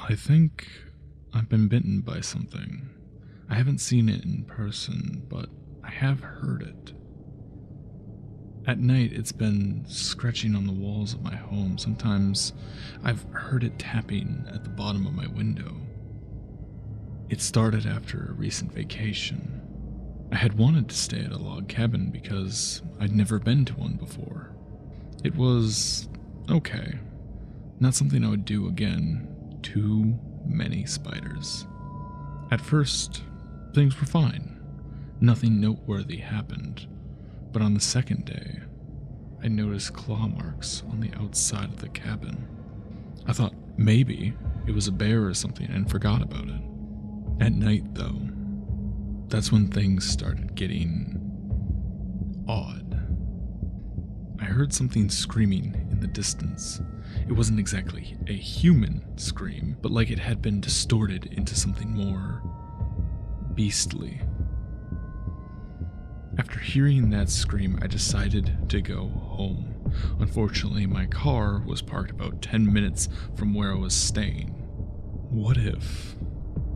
I think I've been bitten by something. I haven't seen it in person, but I have heard it. At night, it's been scratching on the walls of my home. Sometimes I've heard it tapping at the bottom of my window. It started after a recent vacation. I had wanted to stay at a log cabin because I'd never been to one before. It was okay. Not something I would do again. Too many spiders. At first, things were fine. Nothing noteworthy happened. But on the second day, I noticed claw marks on the outside of the cabin. I thought maybe it was a bear or something and forgot about it. At night, though, that's when things started getting odd. I heard something screaming in the distance. It wasn't exactly a human scream, but like it had been distorted into something more beastly. After hearing that scream, I decided to go home. Unfortunately, my car was parked about 10 minutes from where I was staying. What if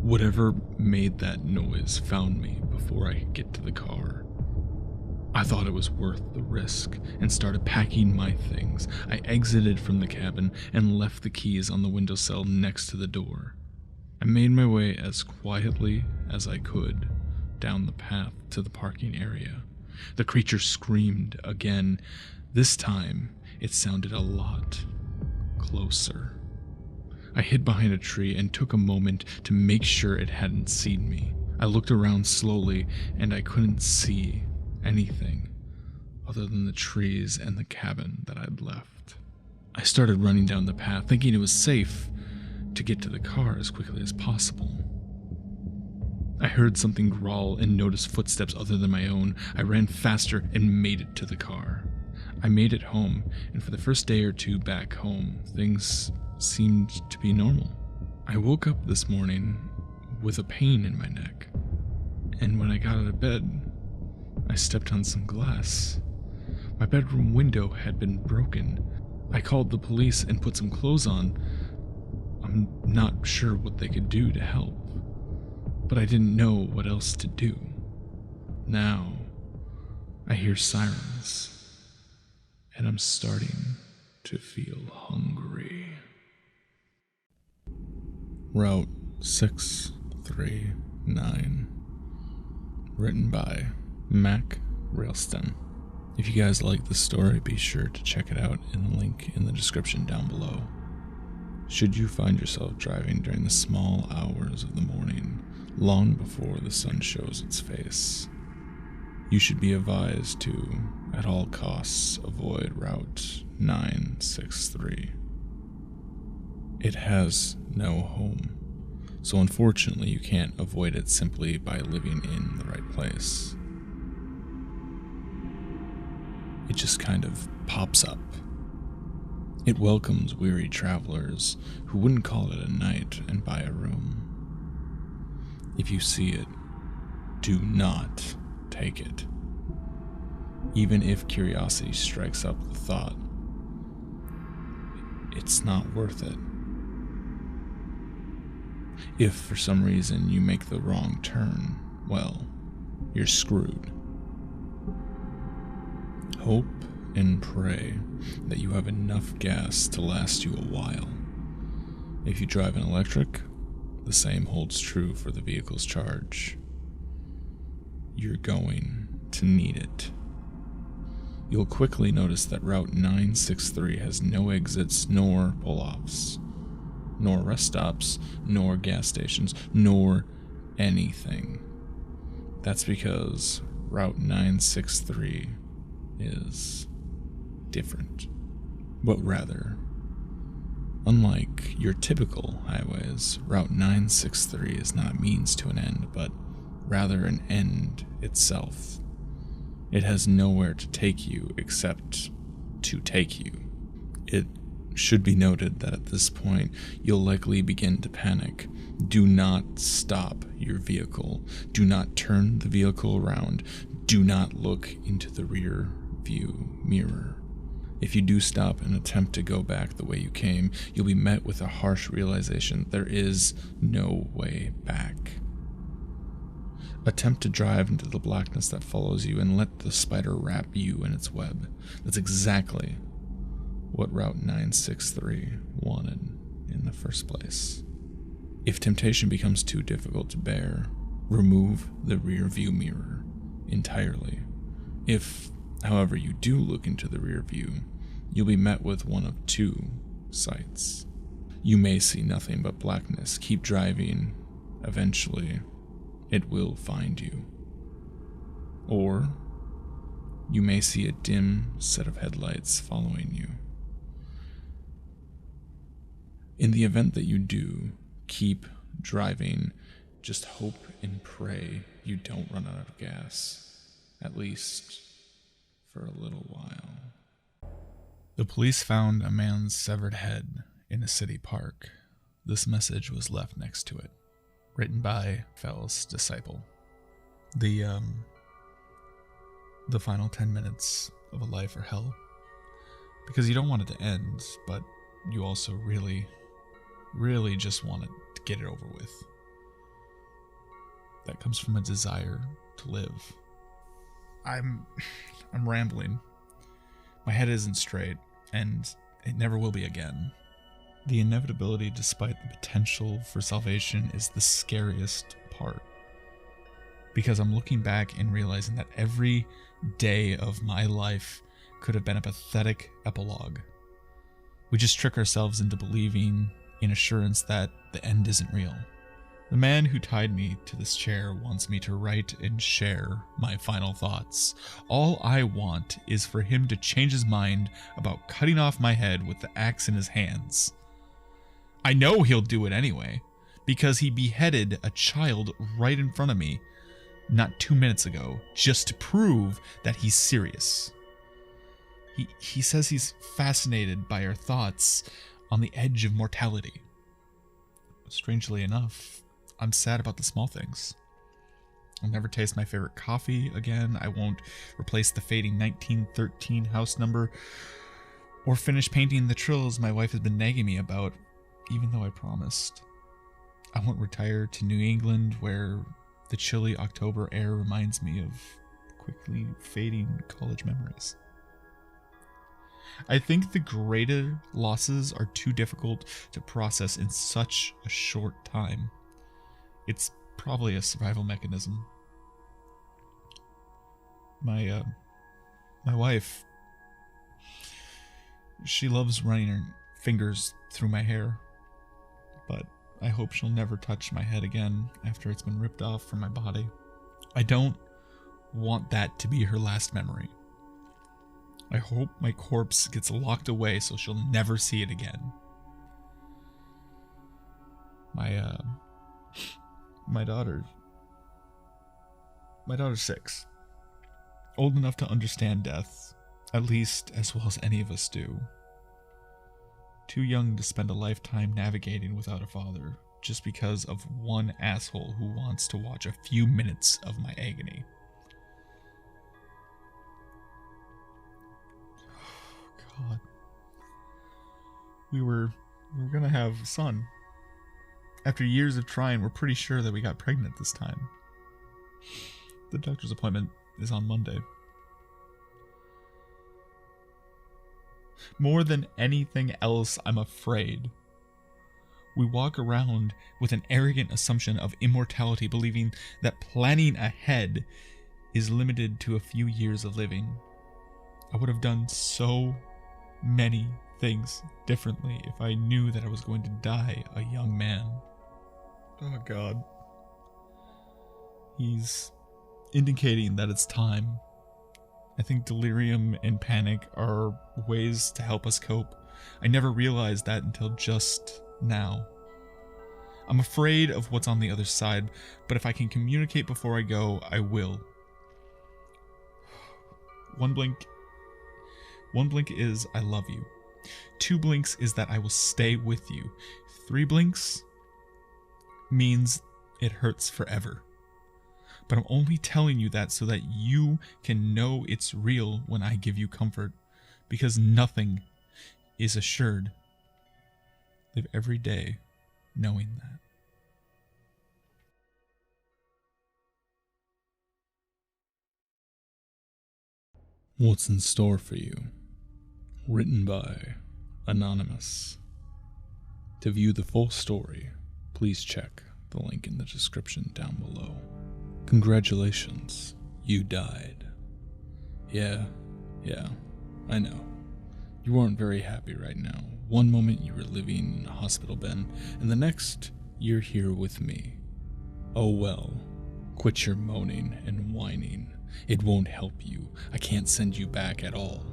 whatever made that noise found me before I could get to the car? I thought it was worth the risk and started packing my things. I exited from the cabin and left the keys on the windowsill next to the door. I made my way as quietly as I could down the path to the parking area. The creature screamed again. This time, it sounded a lot closer. I hid behind a tree and took a moment to make sure it hadn't seen me. I looked around slowly and I couldn't see anything other than the trees and the cabin that I'd left. I started running down the path, thinking it was safe to get to the car as quickly as possible. I heard something growl and noticed footsteps other than my own. I ran faster and made it to the car. I made it home, and for the first day or two back home, things seemed to be normal. I woke up this morning with a pain in my neck, and when I got out of bed, I stepped on some glass. My bedroom window had been broken. I called the police and put some clothes on. I'm not sure what they could do to help, but I didn't know what else to do. Now, I hear sirens, and I'm starting to feel hungry. Route 639. Written by Mac Railston. If you guys like the story, be sure to check it out in the link in the description down below. Should you find yourself driving during the small hours of the morning, long before the sun shows its face, you should be advised to, at all costs, avoid Route 963. It has no home, so unfortunately you can't avoid it simply by living in the right place. It just kind of pops up. It welcomes weary travelers who wouldn't call it a night and buy a room. If you see it, do not take it. Even if curiosity strikes up the thought, it's not worth it. If for some reason you make the wrong turn, well, you're screwed. Hope and pray that you have enough gas to last you a while. If you drive an electric, the same holds true for the vehicle's charge. You're going to need it. You'll quickly notice that Route 963 has no exits nor pull-offs, nor rest stops, nor gas stations, nor anything. That's because Route 963 is different. But rather, unlike your typical highways, Route 963 is not a means to an end, but rather an end itself. It has nowhere to take you except to take you. It should be noted that at this point, you'll likely begin to panic. Do not stop your vehicle. Do not turn the vehicle around. Do not look into the rear view mirror. If you do stop and attempt to go back the way you came, you'll be met with a harsh realization there is no way back. Attempt to drive into the blackness that follows you and let the spider wrap you in its web. That's exactly what Route 963 wanted in the first place. If temptation becomes too difficult to bear, remove the rear view mirror entirely. If, however, you do look into the rear view, you'll be met with one of two sights. You may see nothing but blackness. Keep driving. Eventually, it will find you. Or you may see a dim set of headlights following you. In the event that you do, keep driving. Just hope and pray you don't run out of gas, at least for a little while. The police found a man's severed head in a city park. This message was left next to it, written by Fell's disciple. The final 10 minutes of a life or hell. Because you don't want it to end, but you also really just want it to get it over with. That comes from a desire to live. I'm rambling. My head isn't straight, and it never will be again. The inevitability, despite the potential for salvation, is the scariest part. Because I'm looking back and realizing that every day of my life could have been a pathetic epilogue. We just trick ourselves into believing in assurance that the end isn't real. The man who tied me to this chair wants me to write and share my final thoughts. All I want is for him to change his mind about cutting off my head with the axe in his hands. I know he'll do it anyway, because he beheaded a child right in front of me not 2 minutes ago, just to prove that he's serious. He says he's fascinated by our thoughts on the edge of mortality. Strangely enough, I'm sad about the small things. I'll never taste my favorite coffee again. I won't replace the fading 1913 house number or finish painting the trills my wife has been nagging me about, even though I promised. I won't retire to New England, where the chilly October air reminds me of quickly fading college memories. I think the greater losses are too difficult to process in such a short time. It's probably a survival mechanism. My wife, she loves running her fingers through my hair, but I hope she'll never touch my head again after it's been ripped off from my body. I don't want that to be her last memory. I hope my corpse gets locked away so she'll never see it again. My daughter's 6. Old enough to understand death, at least as well as any of us do. Too young to spend a lifetime navigating without a father, just because of one asshole who wants to watch a few minutes of my agony. Oh, God. We were gonna have a son. After years of trying, we're pretty sure that we got pregnant this time. The doctor's appointment is on Monday. More than anything else, I'm afraid. We walk around with an arrogant assumption of immortality, believing that planning ahead is limited to a few years of living. I would have done so many things differently if I knew that I was going to die a young man. Oh, God. He's indicating that it's time. I think delirium and panic are ways to help us cope. I never realized that until just now. I'm afraid of what's on the other side, but if I can communicate before I go, I will. One blink is I love you. 2 blinks is that I will stay with you. 3 blinks means it hurts forever. But I'm only telling you that so that you can know it's real when I give you comfort. because nothing is assured. Live every day knowing that. What's in store for you? Written by Anonymous. To view the full story, please check the link in the description down below. Congratulations, you died. Yeah, I know. You aren't very happy right now. One moment you were living in a hospital bed, and the next you're here with me. Oh well, quit your moaning and whining. It won't help you. I can't send you back at all.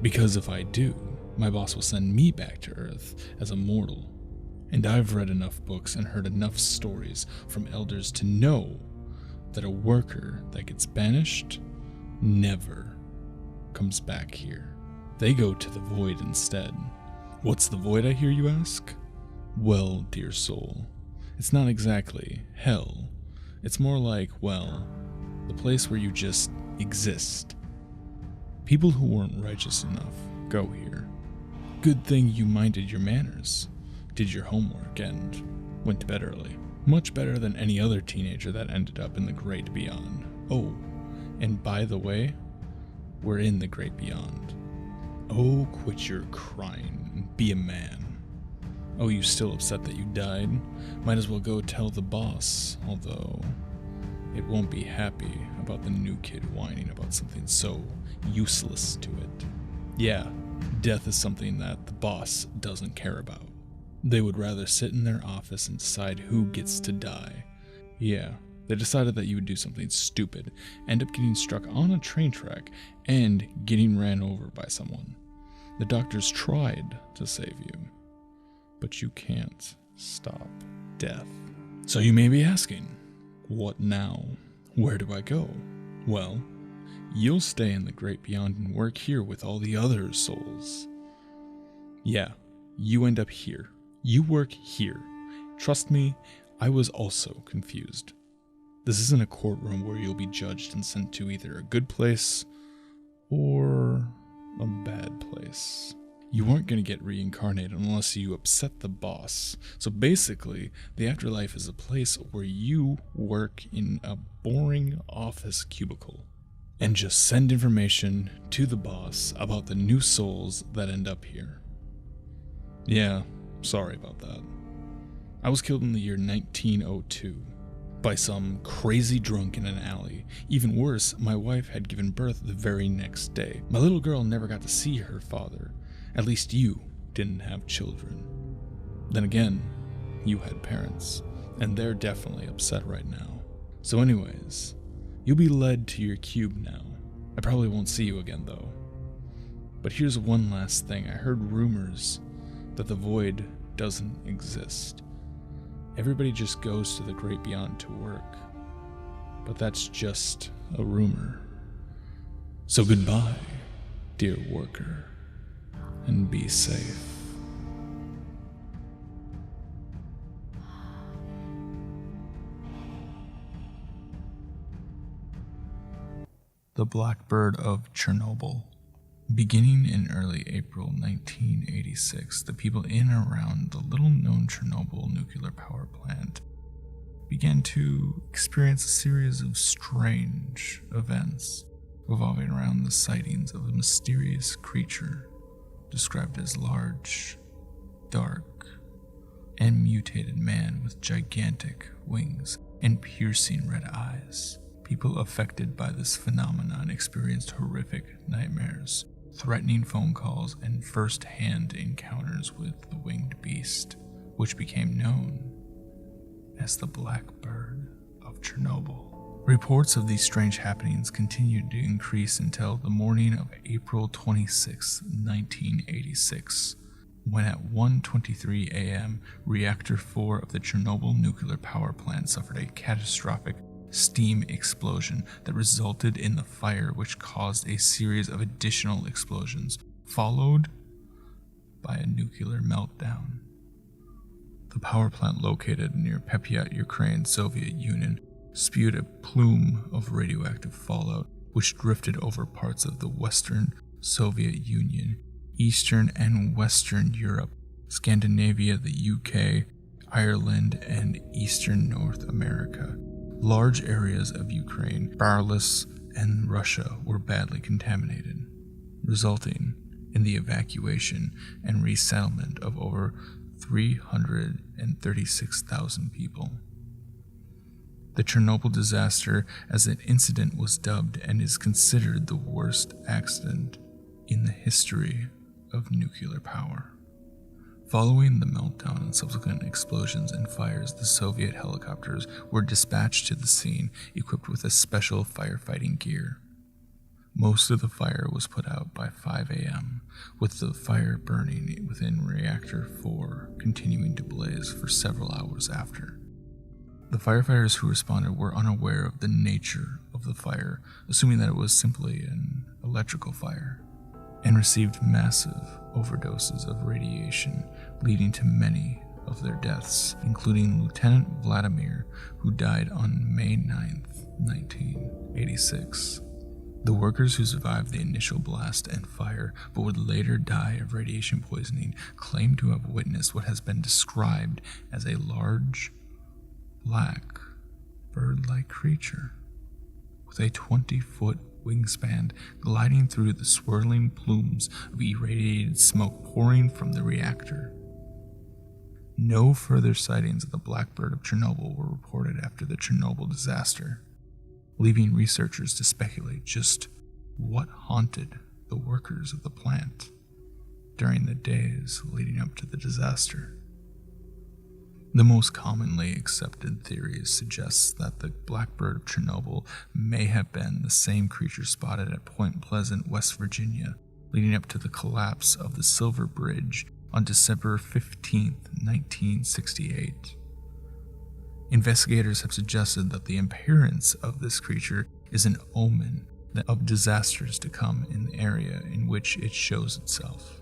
Because if I do, my boss will send me back to Earth as a mortal. And I've read enough books and heard enough stories from elders to know that a worker that gets banished never comes back here. They go to the void instead. What's the void, I hear you ask? Well, dear soul, it's not exactly hell. It's more like, well, the place where you just exist. People who weren't righteous enough go here. Good thing you minded your manners, did your homework, and went to bed early. Much better than any other teenager that ended up in the great beyond. Oh, and by the way, we're in the great beyond. Oh, quit your crying and be a man. Oh, you still upset that you died? Might as well go tell the boss, although it won't be happy about the new kid whining about something so useless to it. Yeah, death is something that the boss doesn't care about. They would rather sit in their office and decide who gets to die. Yeah, they decided that you would do something stupid, end up getting struck on a train track, and getting ran over by someone. The doctors tried to save you, but you can't stop death. So you may be asking, what now? Where do I go? Well, you'll stay in the great beyond and work here with all the other souls. Yeah, you end up here. You work here. Trust me, I was also confused. This isn't a courtroom where you'll be judged and sent to either a good place or a bad place. You aren't going to get reincarnated unless you upset the boss. So basically, the afterlife is a place where you work in a boring office cubicle and just send information to the boss about the new souls that end up here. Yeah, sorry about that. I was killed in the year 1902 by some crazy drunk in an alley. Even worse, my wife had given birth the very next day. My little girl never got to see her father. At least you didn't have children. Then again, you had parents, and they're definitely upset right now. So anyways, you'll be led to your cube now. I probably won't see you again though. But here's one last thing. I heard rumors that the void doesn't exist. Everybody just goes to the great beyond to work. But that's just a rumor. So goodbye, dear worker, and be safe. The Blackbird of Chernobyl. Beginning in early April 1986, the people in and around the little-known Chernobyl nuclear power plant began to experience a series of strange events revolving around the sightings of a mysterious creature described as large, dark, and mutated man with gigantic wings and piercing red eyes. People affected by this phenomenon experienced horrific nightmares, threatening phone calls, and first-hand encounters with the winged beast, which became known as the Blackbird of Chernobyl. Reports of these strange happenings continued to increase until the morning of April 26, 1986, when at 1:23 a.m., Reactor 4 of the Chernobyl nuclear power plant suffered a catastrophic steam explosion that resulted in the fire, which caused a series of additional explosions, followed by a nuclear meltdown. The power plant located near Pripyat, Ukraine, Soviet Union, spewed a plume of radioactive fallout, which drifted over parts of the Western Soviet Union, Eastern and Western Europe, Scandinavia, the UK, Ireland, and Eastern North America. Large areas of Ukraine, Belarus, and Russia were badly contaminated, resulting in the evacuation and resettlement of over 336,000 people. The Chernobyl disaster as an incident was dubbed and is considered the worst accident in the history of nuclear power. Following the meltdown and subsequent explosions and fires, the Soviet helicopters were dispatched to the scene equipped with a special firefighting gear. Most of the fire was put out by 5 a.m., with the fire burning within Reactor 4 continuing to blaze for several hours after. The firefighters who responded were unaware of the nature of the fire, assuming that it was simply an electrical fire, and received massive overdoses of radiation, leading to many of their deaths, including Lieutenant Vladimir, who died on May 9, 1986. The workers who survived the initial blast and fire but would later die of radiation poisoning claim to have witnessed what has been described as a large, black, bird-like creature with a 20-foot wingspan gliding through the swirling plumes of irradiated smoke pouring from the reactor. No further sightings of the Blackbird of Chernobyl were reported after the Chernobyl disaster, leaving researchers to speculate just what haunted the workers of the plant during the days leading up to the disaster. The most commonly accepted theory suggests that the Blackbird of Chernobyl may have been the same creature spotted at Point Pleasant, West Virginia, leading up to the collapse of the Silver Bridge on December 15, 1968. Investigators have suggested that the appearance of this creature is an omen of disasters to come in the area in which it shows itself.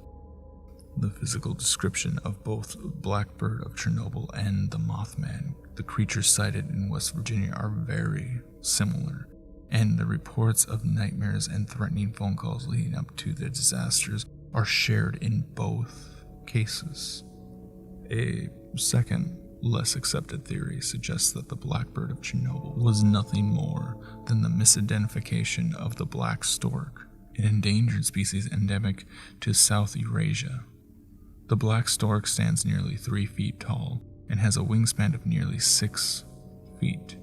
The physical description of both Blackbird of Chernobyl and the Mothman, the creatures sighted in West Virginia, are very similar, and the reports of nightmares and threatening phone calls leading up to the disasters are shared in both cases. A second, less accepted theory suggests that the Blackbird of Chernobyl was nothing more than the misidentification of the black stork, an endangered species endemic to South Eurasia. The black stork stands nearly 3 feet tall and has a wingspan of nearly 6 feet.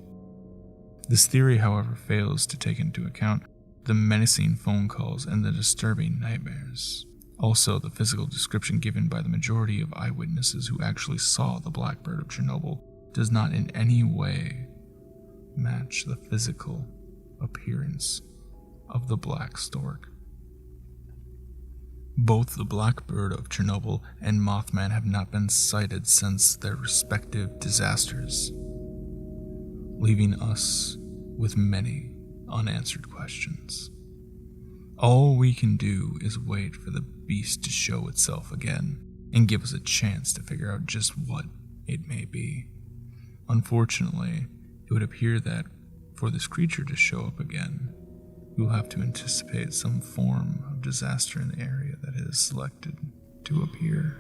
This theory, however, fails to take into account the menacing phone calls and the disturbing nightmares. Also, the physical description given by the majority of eyewitnesses who actually saw the Blackbird of Chernobyl does not in any way match the physical appearance of the black stork. Both the Blackbird of Chernobyl and Mothman have not been sighted since their respective disasters, leaving us with many unanswered questions. All we can do is wait for the beast to show itself again and give us a chance to figure out just what it may be. Unfortunately, it would appear that for this creature to show up again, we will have to anticipate some form of disaster in the area that it is selected to appear.